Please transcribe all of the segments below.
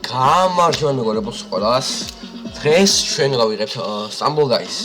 გამარჯობა მეგობრებო ყველას. დღეს ჩვენ გავიღებთ Stumble Guys.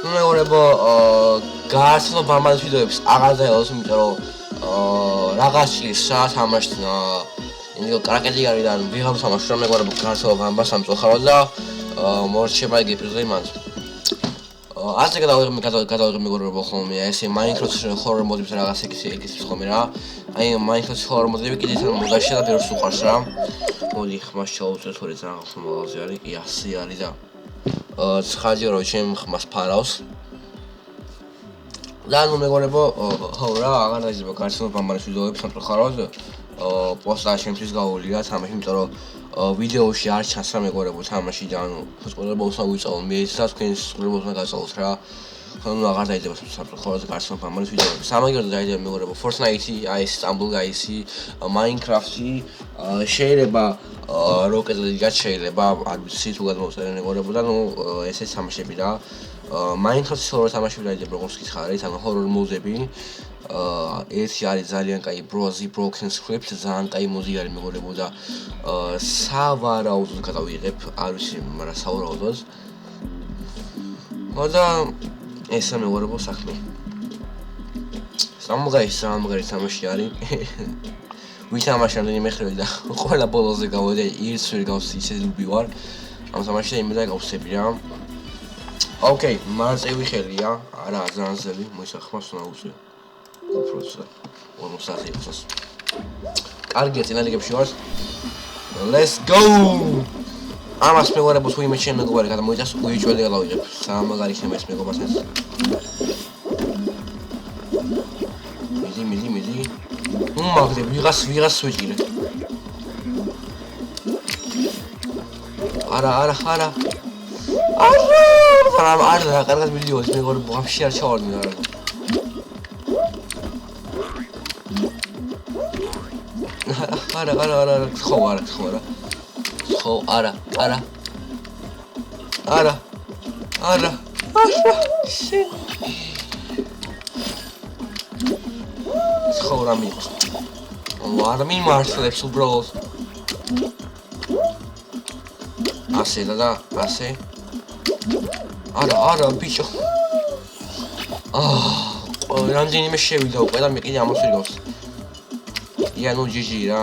ნუ მეგობრებო, გააცნო ბამბალის ვიდეოებს აღარ დაელოს, იმიტომ რომ რაღაც ჭირს რა თამაშნა. ინდიო კარაკეტი არის და ვიღარ თამაშობ მეგობრებო, გააცნო ბამბას სამწუხაროდ და მორჩება იგი პირველი მანძ. ასე გადავიღებ მეგობრებო ხოლმე ესე Minecraft horror mode-ს რაღაც ეგის ხოლმე რა. აი Minecraft horror mode-ი კიდე თან მოდაშია და ბევრს უყვარს რა. მოდი ხმას ჩაუწევ თორე ძალიან ხმალზე არის, კი 100 არის და 9 რო ჩემ ხმას ფარავს. და ნუ მეგობრებო, ხო რა, აღარ დაიძება გააცნო ბამბალის ვიდეოებს სამწუხაროდ. პოსტა შემთთვის გაუვლია თამაში, იმიტომ რომ ვიდეოში არ ჩანს რა მეგობრებო თამაში და ანუ სპოილერებს ვიწავ მე და თქვენ სპოილერებს უნდა გაწავლოთ რა. ანუ აღარ დაიძება სამწუხაროდ გააცნო ბამბალის ვიდეოები. სამაგიეროდ დაიძება მეგობრებო Fortnite-ი, აი Stumble Guys-ი, Minecraft-ი, შეიძლება Rocket-იც შეიძლება, არ ვიცი თუ გადმოვწერენ მეგობრებო და ნუ ესე თამაშები რა. Minecraft-ის horror თამაშები დაიძება როგორც გითხარით, ანუ horror mode-ები. ერთი არის ძალიან კაი Broken Script, ძალიან კაი მოდი არის მეგობრებო და სავარაუდოდ გადავიღებ, არ ვიცი, მაგრამ სავარაუდოდ. და ესა მეგობრებო საქმე. Stumble Guys სამაგარი თამაში არის. ვითამაშე რამდენიმე ხრივი და ყველა ბოლოზე გავედი, ერთს ვერ გავსი, ისე ლუბი ვარ. ამ თამაშში იმედა გავსები რა. ოკეი, მარწევი ხელია, არა ძალიან ძელი, მოისახმას უნდა უწევ. უბრალოდ 50-ს. კარგია, წინა ლიგებში ვარ. Let's go! ამას მეგობრებო თუ იმეჩი მეგობარი გადამოიწას უიჭველი გავიღებ. სამაგარი ხემა ეს მეგობარს ეს. მიდი. მაგდე ვიღას ვეჭირე. არა. არა, კარგად მიდიოდი მეგობრებო, ვაფშე არ ჩავარდი რა. არა. ხო, არა. ხო რა მიიღოს. არა მიმართლებს უბრალოდ. ასე და ასე. არა ბიჭო. რამდენიმე შევიდა უკვე და მე კიდე ამას ვერ გავს. ნუ GG რა.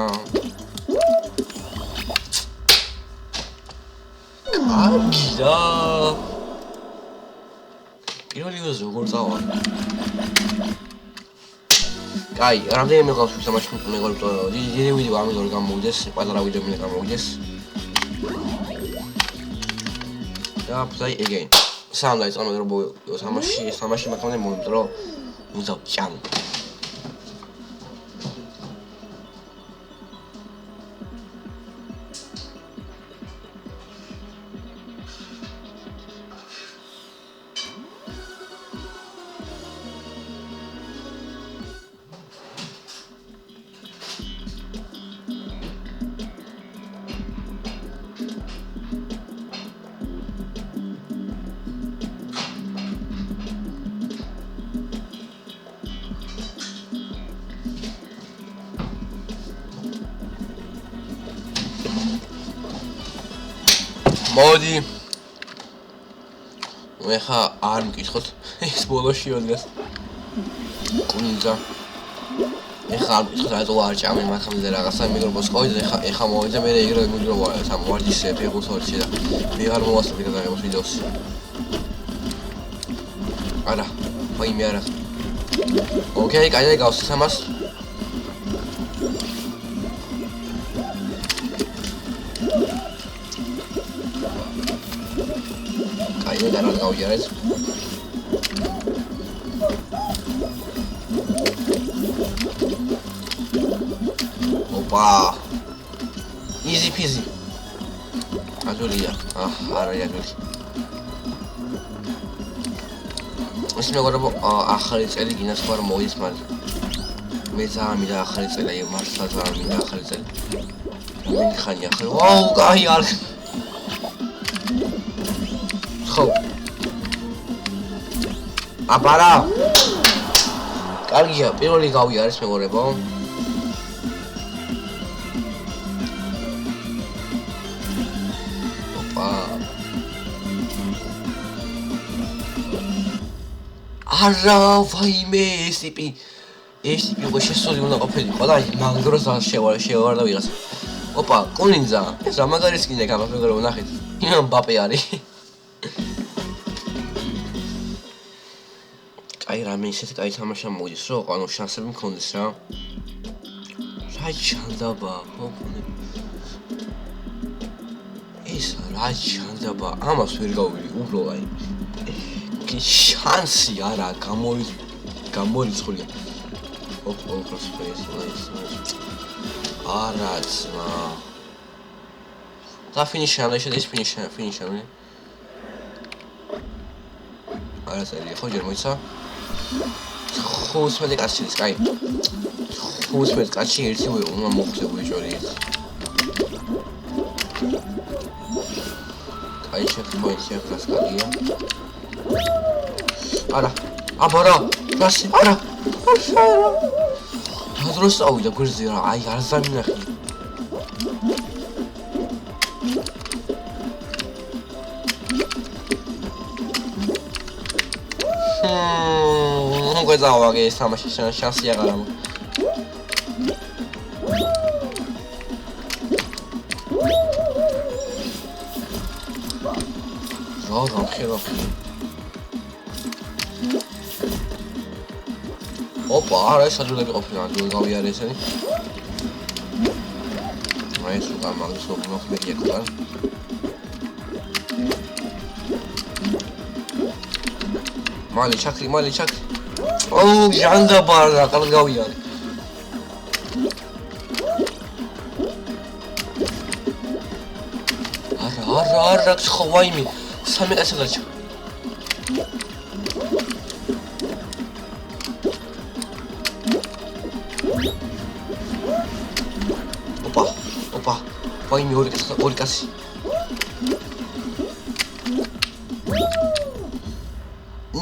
კარგია. პირველი ვიზა როგორ წავა? კაი, რამდენიმე ყავს თამაში მეგობრებო. დიდი ვიდეო ამიტომ გამოვიდეს, პატარა ვიდეო მინდა გამოვიდეს. და play again. სამ დაიწყო მეგობრებო თამაში მაგამდე მომენტ რომ უნდა ჭამ. მოდი. ეხა არ მკითხოთ ეს ბოლოში ოდნეს. კუნძა. ეხა არ მკითხოთ რატო არ ჭამე მაგამდე რაღაცა მეგობრებო სკოიზე ეხა მოვიდა მე ეგრე მიგროვა ეს ამ ვარდის ფეხბურთში და ვიღარ მოვასწრე გადაღებას ვიდეოს. არა. მე არა. ოკეი, კაი გავსი სამას. კაი და რა გავიარეთ. ოპა. easy peasy. აჯულია. არა აჯული. ეს მეგობრებო ახალი წელი გინას ხარ მოდის მაგრამ მე ძალიან მინდა ახალი წელი აი მართლა ძალიან მინდა ახალი წელი. მე ხანი ახალი. ვაუ, კაი არ. ხო. აბარა. კარგია, პირველი გავიარეს მეგობრებო. არა ვაიმე ეს ტიპი უკვე შესული უნდა ყოფილიყო და მაგ დროს შევარ და ვიღაცა ოპა კუნინძა ეს რა მაგარი სკინი აქვს ამას მეგობრებო ნახეთ მბაპე არის აი რამე ისეთი კაი თამაშა მოგდის რომ ანუ შანსები მქონდეს რა რა ჩანდაბა ხო ეს რა ჩანდაბა ამას ვერ გავვიდი უბრალოდ აი კი შანსი არა გამორიცხულია არა ძმა და ფინიშა ეს ფინიშა არა წერია ხო ჯერ მოიცა 15 კაცი ის კაი 15 კაცი ერთი უნდა მოხდე ბიჭორი კაი ჩეკპოინტი აქვს კადია არა აბარა რასი არა დრო სწავიდა გვერდზე რა აი არ ზამინახი გვეძავაგე ეს თამაში შანსი აღარ ამ რა ხევა ოპა არა ეს საჯულები ყოფილა ჯერ გავიარე ესენი აი ეს უკან მაგის მოხმედია კან მალე ჩაქრი ოუ ჟანდაბარა კარგ გავიარე არა ხო ვაიმე სამი კაცი გაჩა ოპა ვაიმე ორი კაცი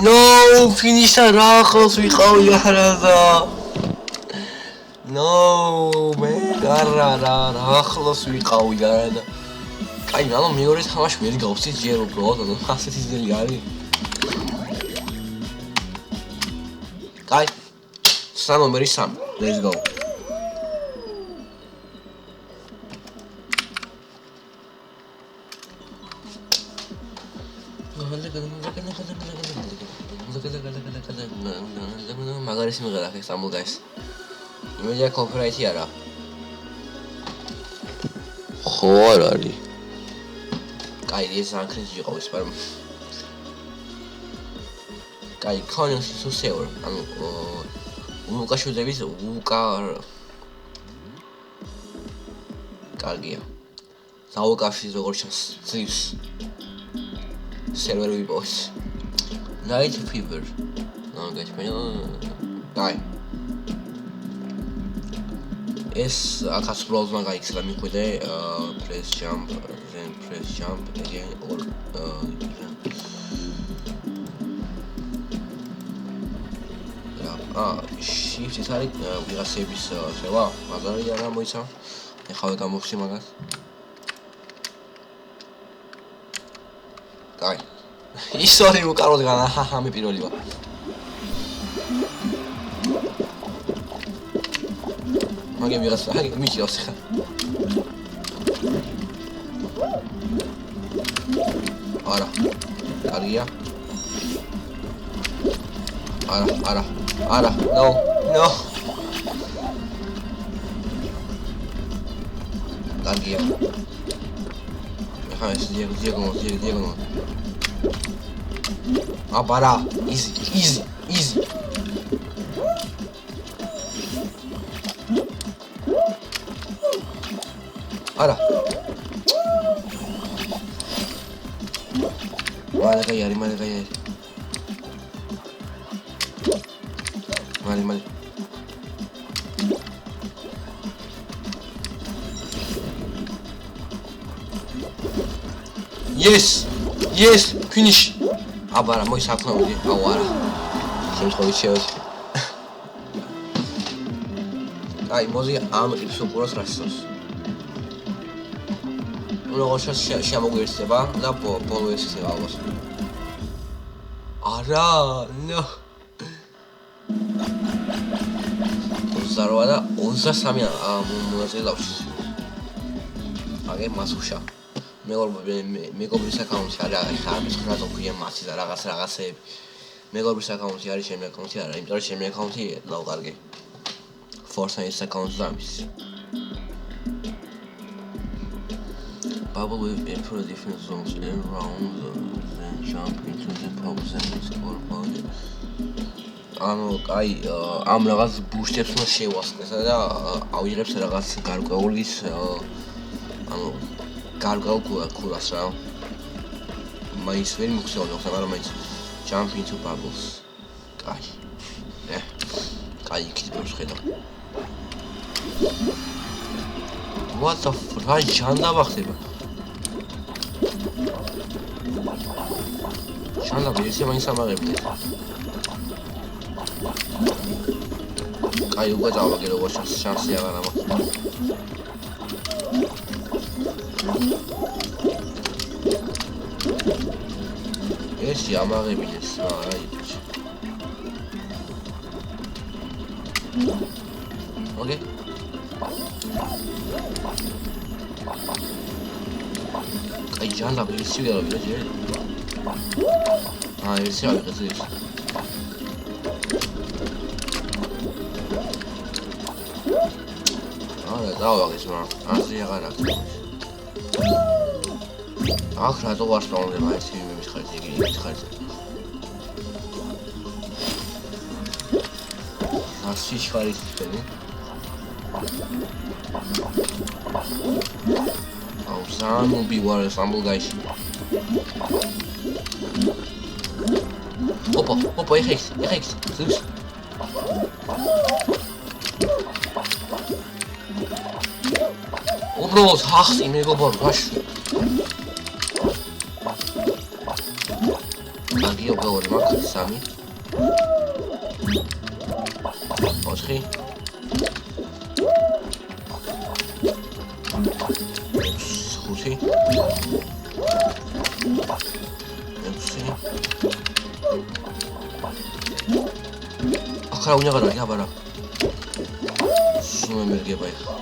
No, finisha რა ხოს ვიყავი არადა. No, მე არა ახლოს ვიყავი არადა. კაი, ანუ მეორე თამაში ვერ გავხსით ჯერ უბრალოდ, ასეთი ძელი არის. კაი. ნომერი 3. Let's go. მაგარი სიმღერა ხე სამულგაის. იმედია კოპირაითი არა. ხო არ არის. კაი, ეს ანკრეჯი ყავს პარ. კაი, კონიოს სუსეორ. ანუ უკაშუძების კარგია. საუკაშის როგორ ჩანს ძივს. Server boss. Night fever. No, guys, Dai. Es akas blows man guys, let me put press jump, then press jump again or shift is hard. We are saving seva. Mazari ara moitsa. Ეხავე გამოვხსი მაგას. კაი. ისორი უკაროდ განა ჰაჰამი პირველი ვარ. მაგე მიღას, აი მიჭირავს ხა. არა. კარგია. არა. No. Კარგია. ხა ეს დიეგო. აბარა, easy. არა. მალე გაიარი. მალე. Yes, finish. აბარა, მოისახნაოდი. აუ არა. შემთხვევით შევეცი. აი, მოდი ამ იფს უყუროს რასწავს. როგორ შემოგვიერთდება და ბოლო ეს ისე ალბათ. არა, no. 28 და 23 მონაწილე დავშ. აგე მასუშა. მეგობრის აკაუნტი არის ხა ამის ხრა ზოქია მასი და რაღაცეები. მეგობრის აკაუნტი არის ჩემი აკაუნტი არა, იმიტომ რომ ჩემი აკაუნტი ლავკარგი. Fortnite აკაუნტი დამის. Bubble with input different zones around then jump into the pubs and score point. ანუ აი ამ რაღაც ბუშტებს უნდა შევასწროს და ავიღებს რაღაც გარკვეულის ანუ გარკვეულ ქულას რა. მაინც ვერ მიხსოვს, მაგრამ მაინც jump into bubbles. აი. აი იქით ხედავ. What the fuck? აი ჟანდაბა ხდება. ჟანდაბა ისე მაინც ამაღებდა. აი უკვე დავაგე როგორ შანსი აღარ ამაქვს. ეს ამაღებინეს აი. Okay. აი ჟანდაბა ისე ვიღა ვიდე. აი ესე აღწევს. დავაგეს მაგრამ ასე აღარ აქვს. აქ რატო ვასწავლდება ეს იმის ხარჯი, ის ხარჯი. ასი ხარის ფერი. აუ სამუბი ვარ სამბულგაიში. ოპა, ეხექს. ზუსტ. უბრალოდ ხახსი მეგობარ ვაში. აგიო გავარი მაქვს 3. 4. 5. 6. ახლა უნდა გაბარა. სულ მერგება ეხლა.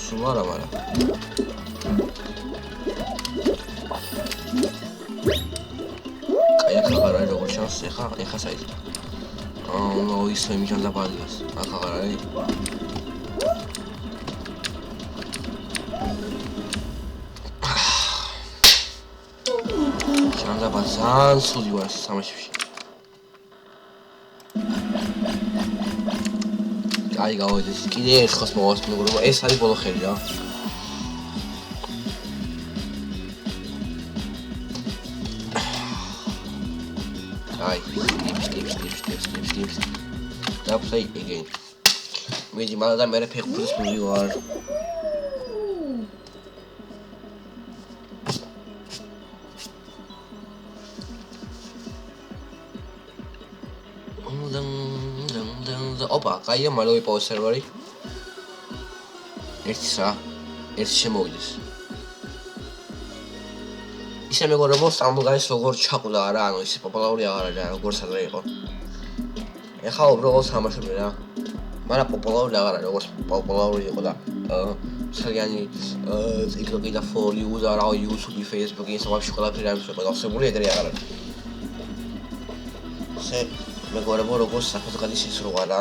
Sumara mara. Kaya khagara როგორ შანსი ეხა საით. ნო ისე მიჯანდა ბალგას. ახაღარა ი. ჟანდა ბაზან სული ვარ სამაშებში. აი გავიდეს კიდე ერთხელ მოვას მეგობრებო ეს არის ბოლო ხელი რა აი ტიპს და play again მიდი მაგრამ და მე ფეხბურთის მივივარ Opa, კაია, მალე ვიპოვე სერვერი. ერთი შემოვიდეს. ისე მეგობრებო, სამბულგაის როგორ ჩაყუდა არა, ანუ ისე პოპულარული აღარ არის, როგორც ადრე იყო. ეხლა უბრალოდ თამაშობ რა. მაგრამ პოპულარული აღარ არის, როგორც პოპულარული იყო და ძალიან TikTok-ი და For You და რა YouTube-ი, Facebook-ი, ისევ ყველაფერი არის გადავსებული, ეგრე აღარ არის. მეგობრებო, როგორც საფოს გადის ის როა რა.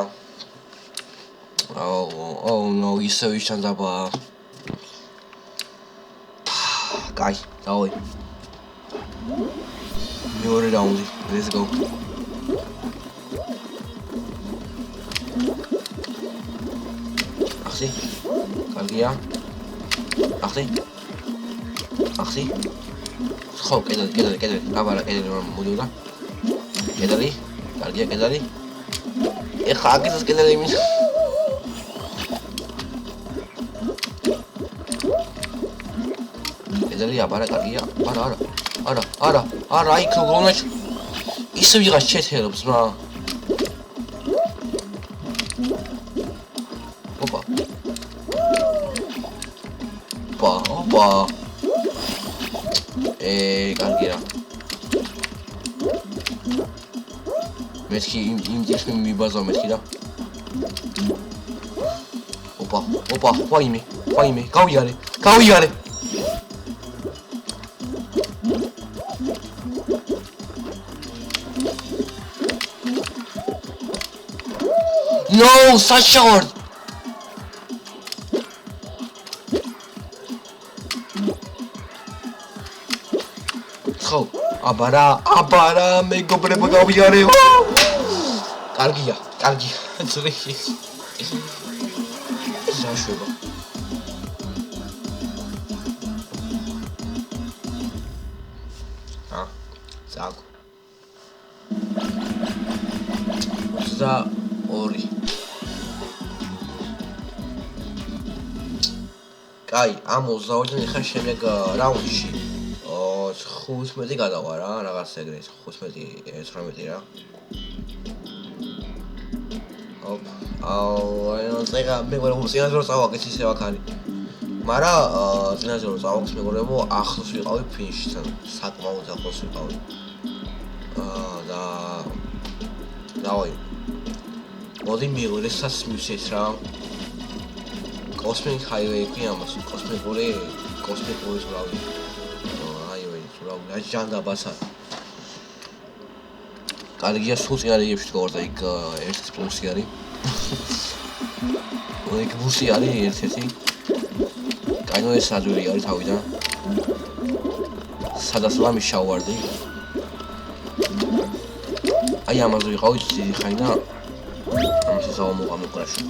Oh no, ისევ ისჩანდება. კაი, დავი. მეორე რაუნდი, let's go. ახსი. კარგია. ახსი. ხო, კედელი. აბარა, კედელი მოდიოდა. კედელი. კარგია, კედელი. ეხა აქეც კედელი იმის. კედელი აბარა, კარგია. არა, აი ქოგონაჩ. ისე ვიღაც ჩეთერობს, რა. ოპა. კარგია. მეთქი იმ ტიპს მიბაზავ მეთქი რა. ოპა, ვაიმე, გავიარე. No, such short. ხო, აბარა, მეგობრებო გავიარე. კარგია, ძრიხი. ზაშვება. ზაგ. 22. კაი, ამ 22-დან ხარ შემდეგ რაუნდში 15 გადავა რა, რაღაც ეგრე 15-18 რა. ზეგა მეგობრებო, წინაზე რომ წავაგეთ ისე ვაქარი. მარა წინაზე რომ წავაგეთ მეგობრებო, ახლოს ვიყავი ფინიშთან, საკმაოდ ახლოს ვიყავი. და დავაი. მოდი მიღვრესაც მივცეთ რა. Cosmic Highway კი ამას, კოსმიკური ზღვარი. აი ჟანგაბასა. კარგია სულ წინარეებში თქო და იქ ერთ პლუსი არის. იქ ბუსი არის ერთ-ერთი. კაინო ეს ადვილი არის თავიდან. სადაც ლამი შავარდი. აი ამაზე ვიყავი დიდი ხანი და ამას ზავმოყამე ყრაში.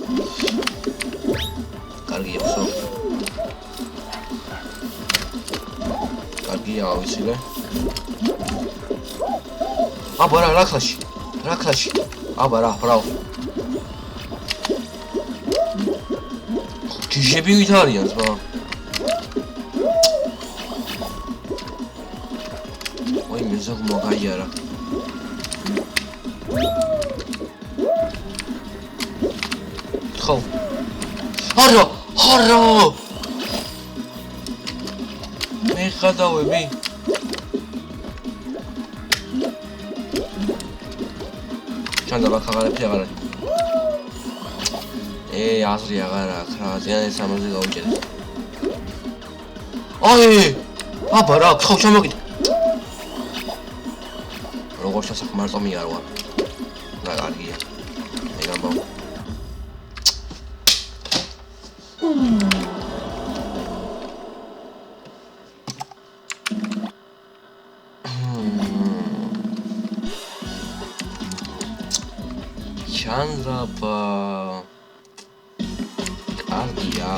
კარგია ხო? კარგია ავიცილე. აბარა რა კლასში. აბარა, ბრავო. ჯიჟები ვით არიან ზღვა. ой, მე ზოგ მოგაიარა. ხო. ჰარო! მე ხადავები. ჩანდა ბაქაღარები აღარ არის. აზრი აღარ აქვს რა, ზიანე 60-ზე გავუჭერე. აბა რა, ხო ჩამოგიდე. როგორ სასახმარწომი არ ვარ. რა კარგია. მე გამბავ. ჩანზაბა კარგია.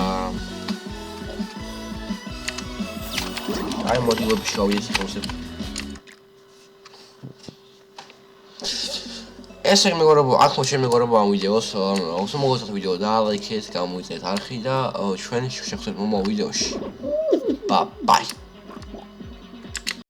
აი მოდი ვებში გავიდეს კონცეპტი. ესე მეგობრებო, აქ შემეგობრებო ამ ვიდეოს, όσο მოგესალმებით ვიდეო და ლაიქეთ, გამოიწვიეთ არხი და ჩვენ შევხვდებით მომავალ ვიდეოში. Bye.